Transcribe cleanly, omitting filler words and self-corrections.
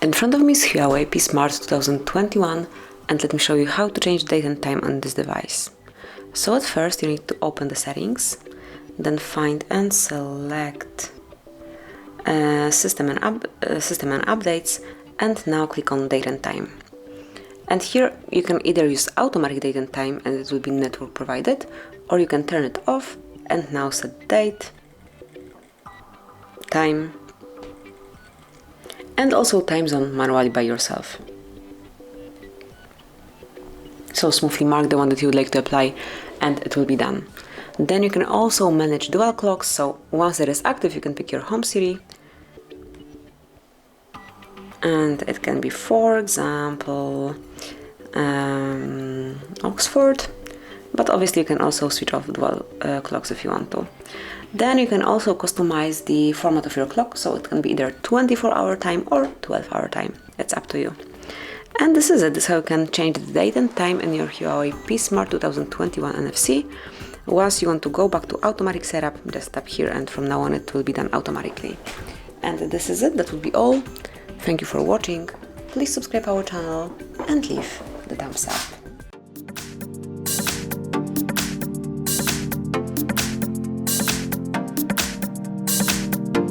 In front of me is HUAWEI P Smart 2021, and let me show you how to change date and time on this device. So at first you need to open the settings, then find and select system and updates, and now click on date and time. And here you can either use automatic date and time and it will be network provided, or you can turn it off and now set date, time, and also time zone manually by yourself. So smoothly mark the one that you would like to apply and it will be done. Then you can also manage dual clocks, so once it is active you can pick your home city, and it can be, for example, Oxford, but obviously you can also switch off dual clocks if you want to. Then you can also customize the format of your clock, so it can be either 24-hour time or 12-hour time. It's up to you. And this is it. This is how you can change the date and time in your HUAWEI P Smart 2021 NFC. Once you want to go back to automatic setup, just tap here and from now on it will be done automatically. And this is it. That will be all. Thank you for watching. Please subscribe our channel and leave the thumbs up.